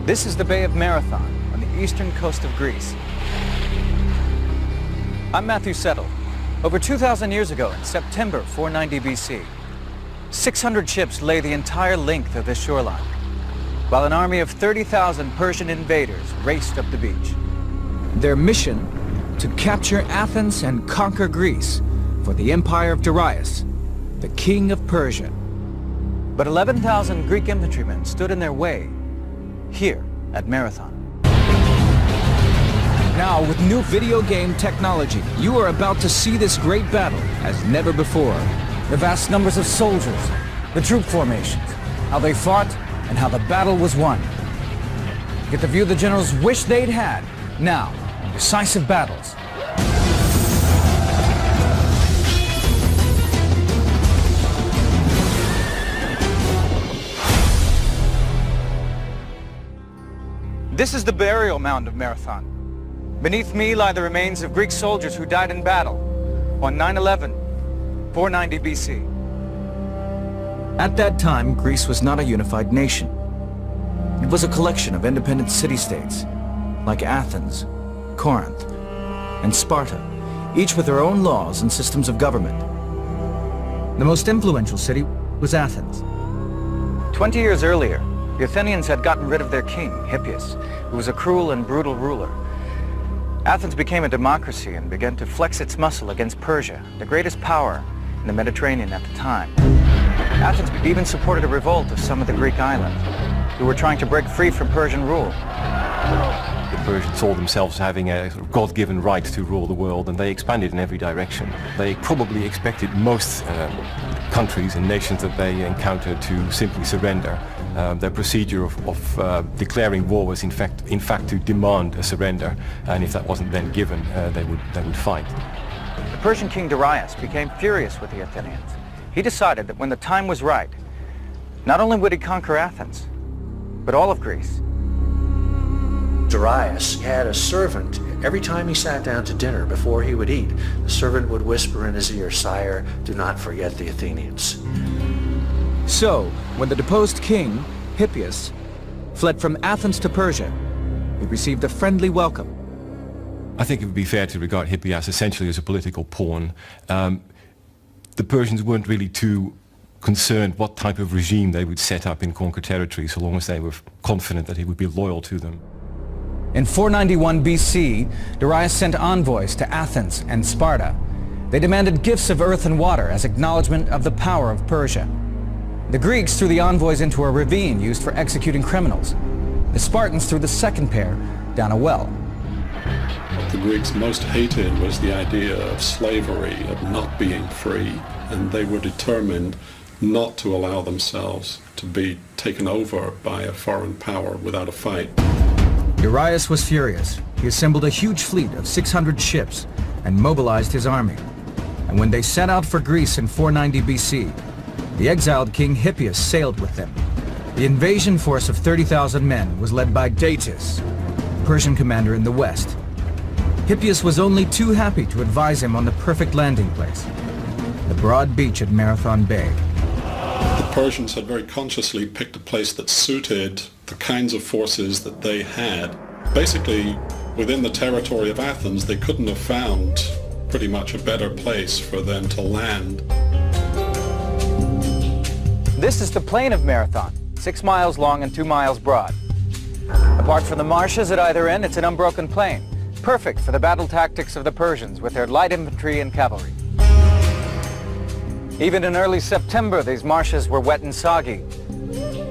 This is the Bay of Marathon on the eastern coast of Greece. I'm Matthew Settle. Over 2,000 years ago, in September 490 BC, 600 ships lay the entire length of this shoreline, while an army of 30,000 Persian invaders raced up the beach. Their mission? To capture Athens and conquer Greece for the empire of Darius, the king of Persia. But 11,000 Greek infantrymen stood in their way here at Marathon. Now, with new video game technology, you are about to see this great battle as never before. The vast numbers of soldiers, the troop formations, how they fought, and how the battle was won. Get the view the generals wish they'd had, now, in decisive battles. This is the burial mound of Marathon. Beneath me lie the remains of Greek soldiers who died in battle on 9/11, 490 BC. At that time, Greece was not a unified nation. It was a collection of independent city-states, like Athens, Corinth, and Sparta, each with their own laws and systems of government. The most influential city was Athens. 20 years earlier, the Athenians had gotten rid of their king, Hippias, who was a cruel and brutal ruler. Athens became a democracy and began to flex its muscle against Persia, the greatest power in the Mediterranean at the time. Athens even supported a revolt of some of the Greek islands, who were trying to break free from Persian rule. The Persians saw themselves having a sort of God-given right to rule the world, and they expanded in every direction. They probably expected most countries and nations that they encountered to simply surrender. Their procedure of declaring war was in fact to demand a surrender, and if that wasn't then given, they would fight. The Persian king Darius became furious with the Athenians. He decided that when the time was right, not only would he conquer Athens, but all of Greece. Darius had a servant. Every time he sat down to dinner, before he would eat, the servant would whisper in his ear, "Sire, do not forget the Athenians." So, when the deposed king, Hippias, fled from Athens to Persia, he received a friendly welcome. I think it would be fair to regard Hippias essentially as a political pawn. The Persians weren't really too concerned what type of regime they would set up in conquered territory, so long as they were confident that he would be loyal to them. In 491 BC, Darius sent envoys to Athens and Sparta. They demanded gifts of earth and water as acknowledgement of the power of Persia. The Greeks threw the envoys into a ravine used for executing criminals. The Spartans threw the second pair down a well. What the Greeks most hated was the idea of slavery, of not being free, and they were determined not to allow themselves to be taken over by a foreign power without a fight. Darius was furious. He assembled a huge fleet of 600 ships and mobilized his army. And when they set out for Greece in 490 BC, the exiled king Hippias sailed with them. The invasion force of 30,000 men was led by Decisive, Persian commander in the west. Hippias was only too happy to advise him on the perfect landing place, the broad beach at Marathon Bay. The Persians had very consciously picked a place that suited the kinds of forces that they had. Basically, within the territory of Athens, they couldn't have found pretty much a better place for them to land. This is the plain of Marathon, 6 miles long and 2 miles broad. Apart from the marshes at either end, it's an unbroken plain, perfect for the battle tactics of the Persians with their light infantry and cavalry. Even in early September, these marshes were wet and soggy.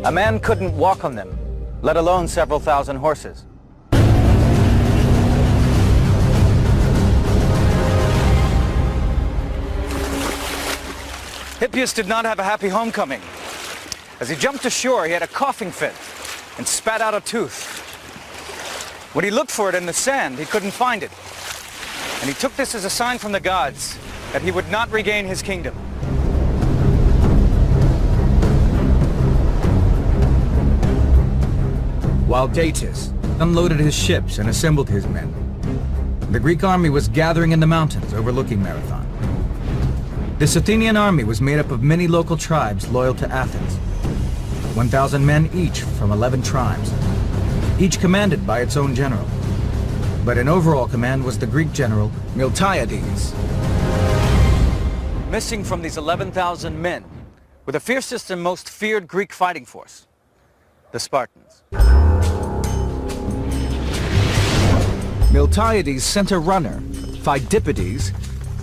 A man couldn't walk on them, let alone several thousand horses. Hippias did not have a happy homecoming. As he jumped ashore, he had a coughing fit and spat out a tooth. When he looked for it in the sand, he couldn't find it. And he took this as a sign from the gods that he would not regain his kingdom. While Datis unloaded his ships and assembled his men, the Greek army was gathering in the mountains overlooking Marathon. This Athenian army was made up of many local tribes loyal to Athens, 1,000 men each from 11 tribes. each commanded by its own general. But in overall command was the Greek general Miltiades. Missing from these 11,000 men were the fiercest and most feared Greek fighting force, the Spartans. Miltiades sent a runner, Phidippides,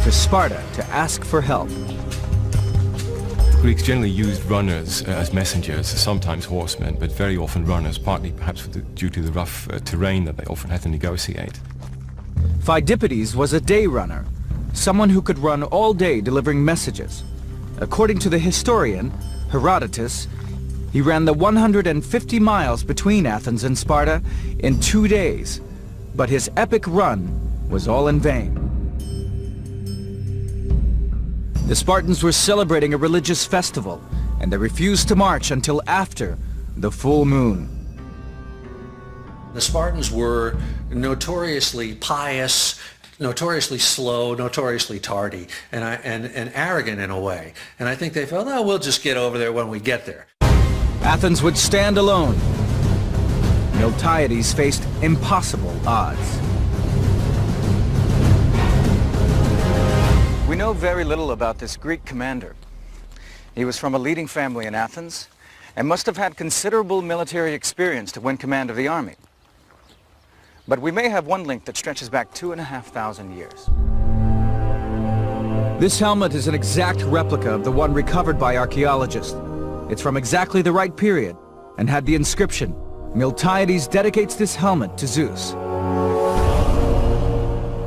to Sparta to ask for help. Greeks generally used runners as messengers, sometimes horsemen, but very often runners, partly perhaps due to the rough terrain that they often had to negotiate. Phidippides was a day runner, someone who could run all day delivering messages. According to the historian Herodotus, he ran the 150 miles between Athens and Sparta in 2 days, but his epic run was all in vain. The Spartans were celebrating a religious festival, and they refused to march until after the full moon. The Spartans were notoriously pious, notoriously slow, notoriously tardy, and arrogant in a way. And I think they felt, oh, we'll just get over there when we get there. Athens would stand alone. Miltiades faced impossible odds. We know very little about this Greek commander. He was from a leading family in Athens and must have had considerable military experience to win command of the army. But we may have one link that stretches back 2,500 years. This helmet is an exact replica of the one recovered by archaeologists. It's from exactly the right period and had the inscription, "Miltiades dedicates this helmet to Zeus."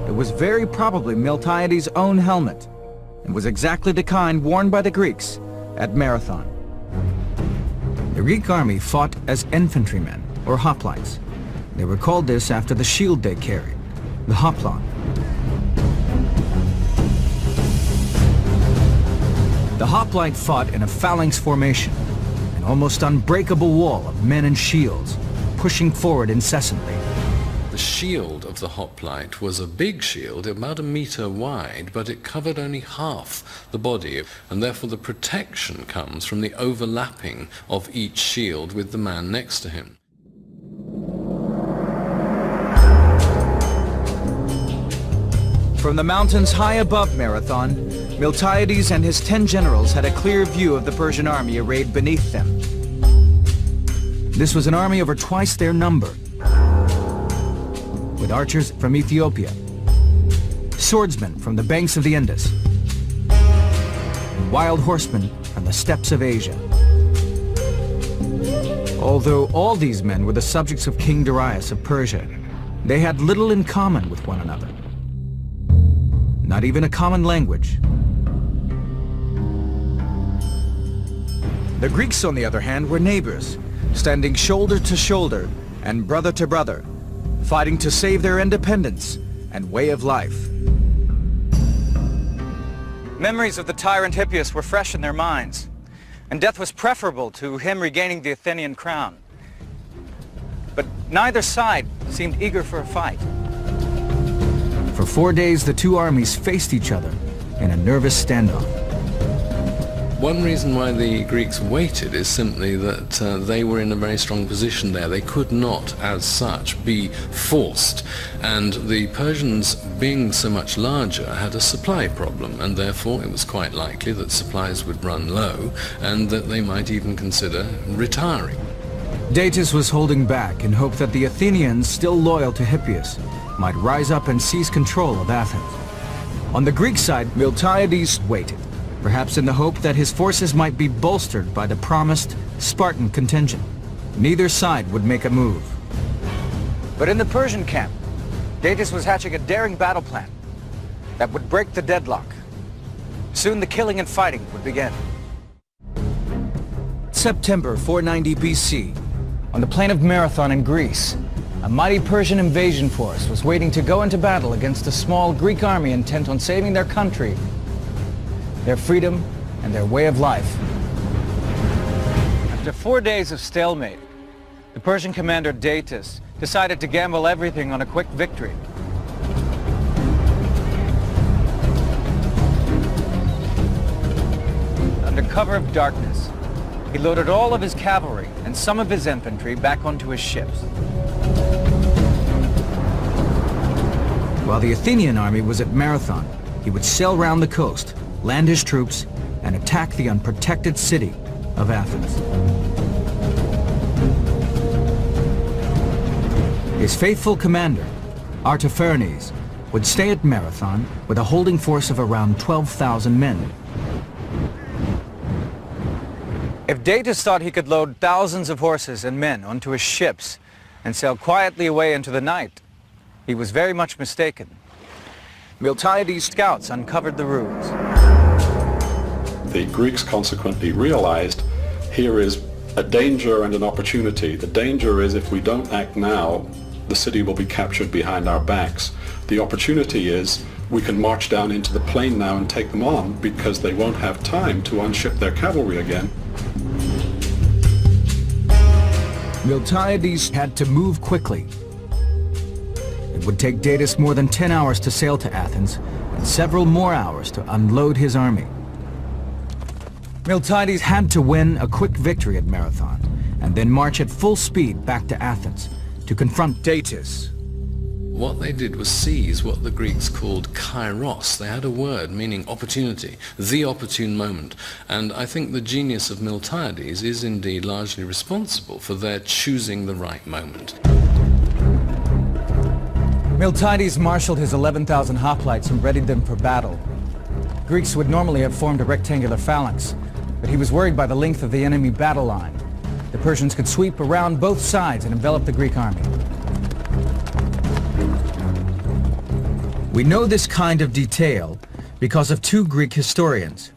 It was very probably Miltiades' own helmet and was exactly the kind worn by the Greeks at Marathon. The Greek army fought as infantrymen, or hoplites. They were called this after the shield they carried, the hoplon. The hoplite fought in a phalanx formation, an almost unbreakable wall of men and shields, pushing forward incessantly. The shield of the hoplite was a big shield, about 1 meter wide, but it covered only half the body, and therefore the protection comes from the overlapping of each shield with the man next to him. From the mountains high above Marathon, Miltiades and his 10 generals had a clear view of the Persian army arrayed beneath them. This was an army over twice their number, with archers from Ethiopia, swordsmen from the banks of the Indus, and wild horsemen from the steppes of Asia. Although all these men were the subjects of King Darius of Persia, they had little in common with one another. Not even a common language. The Greeks, on the other hand, were neighbors, standing shoulder to shoulder and brother to brother, fighting to save their independence and way of life. Memories of the tyrant Hippias were fresh in their minds, and death was preferable to him regaining the Athenian crown. But neither side seemed eager for a fight. For 4 days, the two armies faced each other in a nervous standoff. One reason why the Greeks waited is simply that they were in a very strong position there. They could not, as such, be forced. And the Persians, being so much larger, had a supply problem, and therefore it was quite likely that supplies would run low and that they might even consider retiring. Datis was holding back in hope that the Athenians, still loyal to Hippias, might rise up and seize control of Athens. On the Greek side, Miltiades waited, perhaps in the hope that his forces might be bolstered by the promised Spartan contingent. Neither side would make a move. But in the Persian camp, Datis was hatching a daring battle plan that would break the deadlock. Soon the killing and fighting would begin. September 490 BC, on the plain of Marathon in Greece, a mighty Persian invasion force was waiting to go into battle against a small Greek army intent on saving their country, their freedom, and their way of life. After 4 days of stalemate, the Persian commander Datis decided to gamble everything on a quick victory. Under cover of darkness, he loaded all of his cavalry and some of his infantry back onto his ships. While the Athenian army was at Marathon, he would sail round the coast, land his troops, and attack the unprotected city of Athens. His faithful commander, Artaphernes, would stay at Marathon with a holding force of around 12,000 men. If Datis thought he could load thousands of horses and men onto his ships and sail quietly away into the night, he was very much mistaken. Miltiades' scouts uncovered the ruse. The Greeks consequently realized here is a danger and an opportunity. The danger is if we don't act now, the city will be captured behind our backs. The opportunity is we can march down into the plain now and take them on because they won't have time to unship their cavalry again. Miltiades had to move quickly. It would take Datis more than 10 hours to sail to Athens and several more hours to unload his army. Miltiades had to win a quick victory at Marathon and then march at full speed back to Athens to confront Datis. What they did was seize what the Greeks called kairos. They had a word meaning opportunity, the opportune moment. And I think the genius of Miltiades is indeed largely responsible for their choosing the right moment. Miltiades marshaled his 11,000 hoplites and readied them for battle. Greeks would normally have formed a rectangular phalanx, but he was worried by the length of the enemy battle line. The Persians could sweep around both sides and envelop the Greek army. We know this kind of detail because of two Greek historians.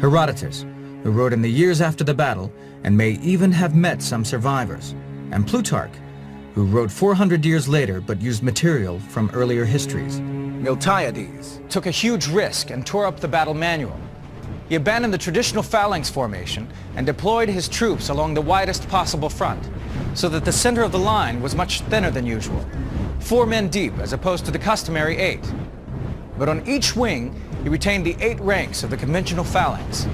Herodotus, who wrote in the years after the battle and may even have met some survivors, and Plutarch, who wrote 400 years later but used material from earlier histories. Miltiades took a huge risk and tore up the battle manual. He abandoned the traditional phalanx formation and deployed his troops along the widest possible front, so that the center of the line was much thinner than usual, 4 men deep as opposed to the customary 8. But on each wing, he retained the 8 ranks of the conventional phalanx,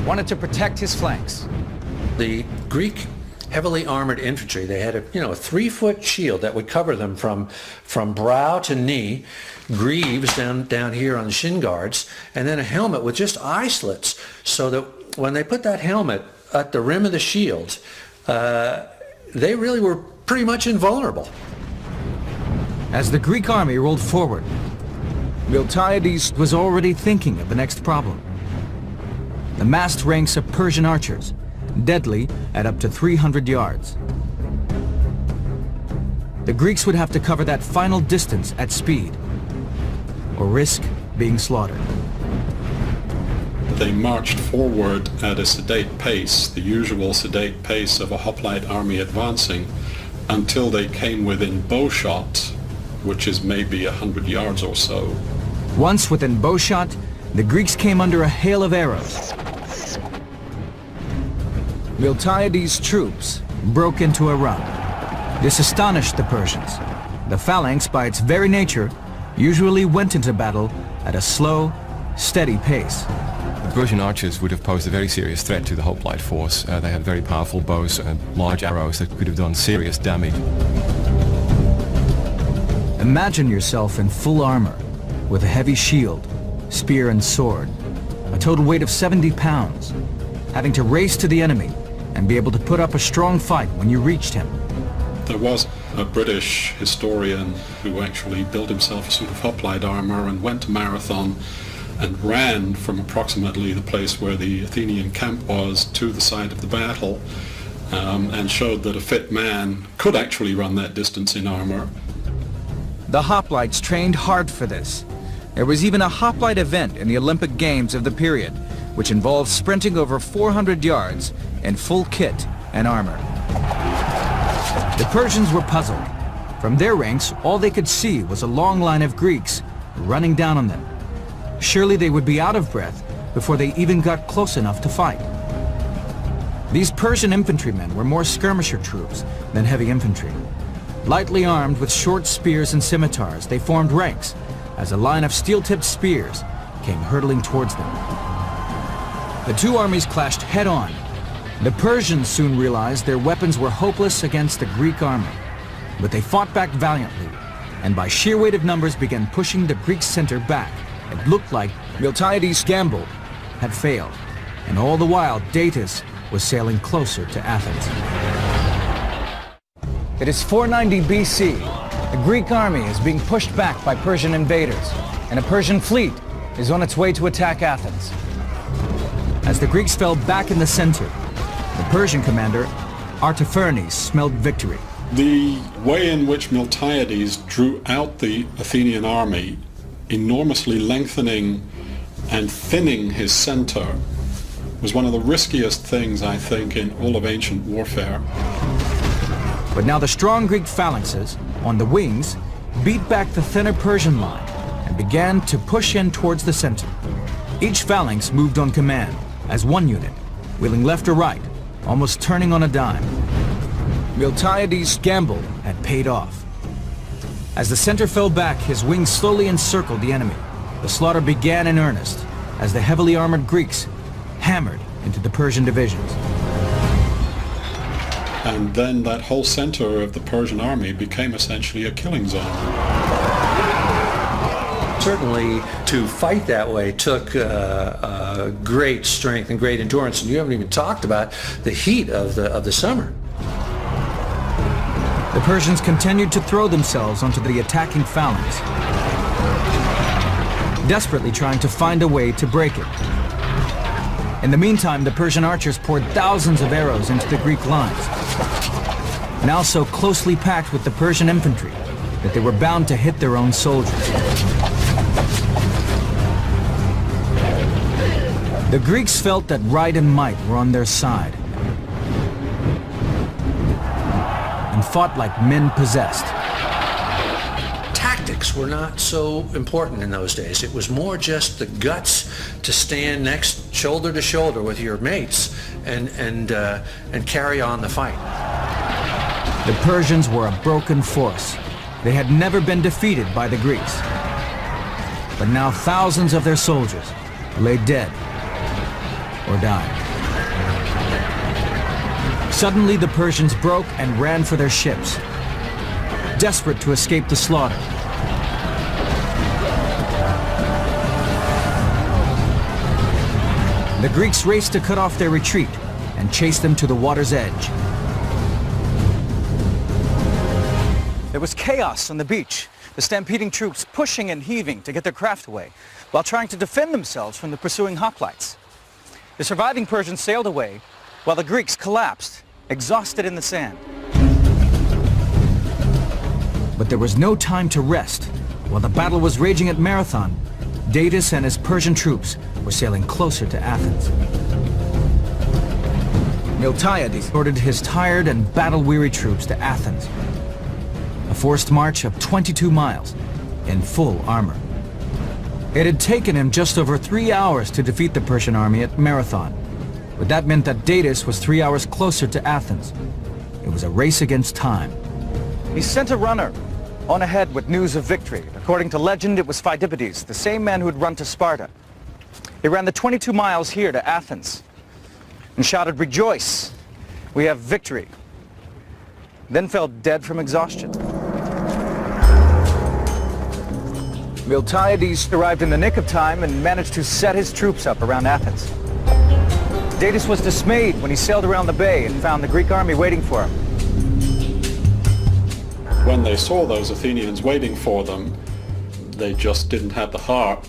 wanted to protect his flanks. The Greek heavily armored infantry, they had a 3-foot shield that would cover them from brow to knee, greaves down here on the shin guards, and then a helmet with just eye slits, so that when they put that helmet at the rim of the shield, they really were pretty much invulnerable. As the Greek army rolled forward, Miltiades was already thinking of the next problem. The massed ranks of Persian archers, deadly at up to 300 yards. The Greeks would have to cover that final distance at speed, or risk being slaughtered. They marched forward at a sedate pace, the usual sedate pace of a hoplite army advancing, until they came within bowshot, which is maybe 100 yards or so. Once within bowshot, the Greeks came under a hail of arrows. Miltiades' troops broke into a run. This astonished the Persians. The phalanx, by its very nature, usually went into battle at a slow, steady pace. The Persian archers would have posed a very serious threat to the hoplite force. They had very powerful bows and large arrows that could have done serious damage. Imagine yourself in full armor, with a heavy shield, spear and sword, a total weight of 70 pounds, having to race to the enemy and be able to put up a strong fight when you reached him. There was a British historian who actually built himself a suit of hoplite armor and went to Marathon and ran from approximately the place where the Athenian camp was to the site of the battle, and showed that a fit man could actually run that distance in armor. The hoplites trained hard for this. There was even a hoplite event in the Olympic Games of the period, which involved sprinting over 400 yards in full kit and armor. The Persians were puzzled. From their ranks, all they could see was a long line of Greeks running down on them. Surely they would be out of breath before they even got close enough to fight. These Persian infantrymen were more skirmisher troops than heavy infantry. Lightly armed with short spears and scimitars, they formed ranks as a line of steel-tipped spears came hurtling towards them. The two armies clashed head-on. The Persians soon realized their weapons were hopeless against the Greek army, but they fought back valiantly, and by sheer weight of numbers began pushing the Greek center back. It looked like Miltiades' gamble had failed, and all the while Datis was sailing closer to Athens. It is 490 BC. The Greek army is being pushed back by Persian invaders, and a Persian fleet is on its way to attack Athens. As the Greeks fell back in the center, the Persian commander, Artaphernes, smelled victory. The way in which Miltiades drew out the Athenian army, enormously lengthening and thinning his center, was one of the riskiest things, I think, in all of ancient warfare. But now the strong Greek phalanxes, on the wings, beat back the thinner Persian line and began to push in towards the center. Each phalanx moved on command, as one unit, wheeling left or right, almost turning on a dime. Miltiades' gamble had paid off. As the center fell back, his wings slowly encircled the enemy. The slaughter began in earnest, as the heavily armored Greeks hammered into the Persian divisions. And then that whole center of the Persian army became essentially a killing zone. Certainly, to fight that way took great strength and great endurance, and you haven't even talked about the heat of the summer. The Persians continued to throw themselves onto the attacking phalanx, desperately trying to find a way to break it. In the meantime, the Persian archers poured thousands of arrows into the Greek lines, now so closely packed with the Persian infantry that they were bound to hit their own soldiers. The Greeks felt that right and might were on their side and fought like men possessed. Tactics were not so important in those days. It was more just the guts to stand next shoulder to shoulder with your mates and carry on the fight. The Persians were a broken force. They had never been defeated by the Greeks. But now thousands of their soldiers lay dead or died. Suddenly the Persians broke and ran for their ships, desperate to escape the slaughter. The Greeks raced to cut off their retreat and chase them to the water's edge. There was chaos on the beach, the stampeding troops pushing and heaving to get their craft away, while trying to defend themselves from the pursuing hoplites. The surviving Persians sailed away, while the Greeks collapsed, exhausted in the sand. But there was no time to rest. While the battle was raging at Marathon, Datis and his Persian troops were sailing closer to Athens. Miltiades ordered his tired and battle-weary troops to Athens, a forced march of 22 miles in full armor. It had taken him just over 3 hours to defeat the Persian army at Marathon, but that meant that Datis was 3 hours closer to Athens. It was a race against time. He sent a runner on ahead with news of victory. According to legend, it was Phidippides, the same man who had run to Sparta. He ran the 22 miles here to Athens and shouted, "Rejoice, we have victory," then fell dead from exhaustion. Miltiades arrived in the nick of time and managed to set his troops up around Athens. Datis was dismayed when he sailed around the bay and found the Greek army waiting for him. When they saw those Athenians waiting for them, they just didn't have the heart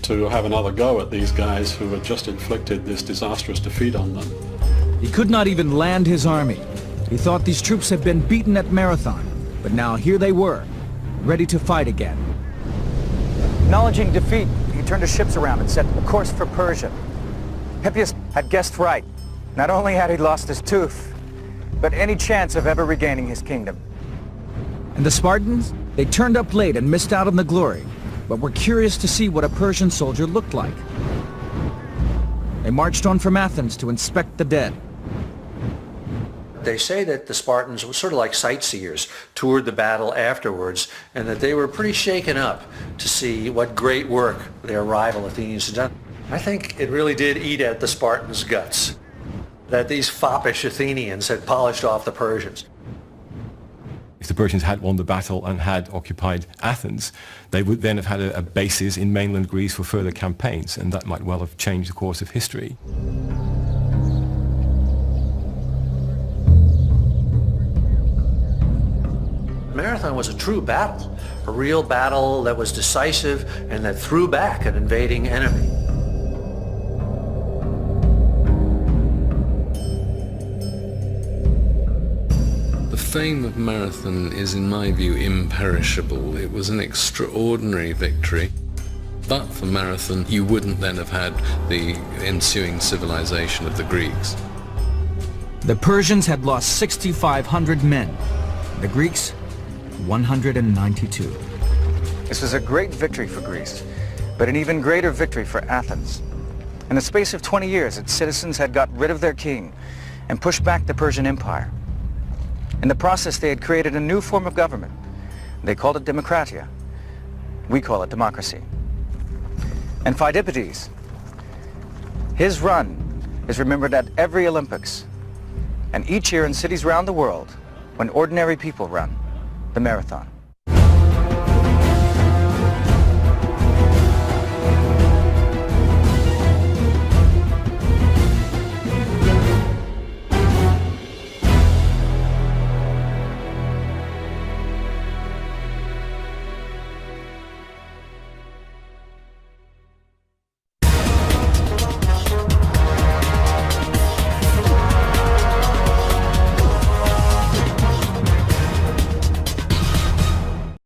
to have another go at these guys who had just inflicted this disastrous defeat on them. He could not even land his army. He thought these troops had been beaten at Marathon, but now here they were, ready to fight again. Acknowledging defeat, he turned his ships around and set a course for Persia. Hippias had guessed right. Not only had he lost his tooth, but any chance of ever regaining his kingdom. And the Spartans? They turned up late and missed out on the glory, but were curious to see what a Persian soldier looked like. They marched on from Athens to inspect the dead. They say that the Spartans were sort of like sightseers, toured the battle afterwards, and that they were pretty shaken up to see what great work their rival Athenians had done. I think it really did eat at the Spartans' guts, that these foppish Athenians had polished off the Persians. If the Persians had won the battle and had occupied Athens, they would then have had a basis in mainland Greece for further campaigns, and that might well have changed the course of history. Marathon was a true battle, a real battle that was decisive and that threw back an invading enemy. The fame of Marathon is, in my view, imperishable. It was an extraordinary victory. But for Marathon, you wouldn't then have had the ensuing civilization of the Greeks. The Persians had lost 6,500 men. The Greeks, 192. This was a great victory for Greece, but an even greater victory for Athens. In the space of 20 years, its citizens had got rid of their king and pushed back the Persian Empire. In the process, they had created a new form of government. They called it democratia. We call it democracy. And Phidippides, his run is remembered at every Olympics, and each year in cities around the world when ordinary people run the marathon.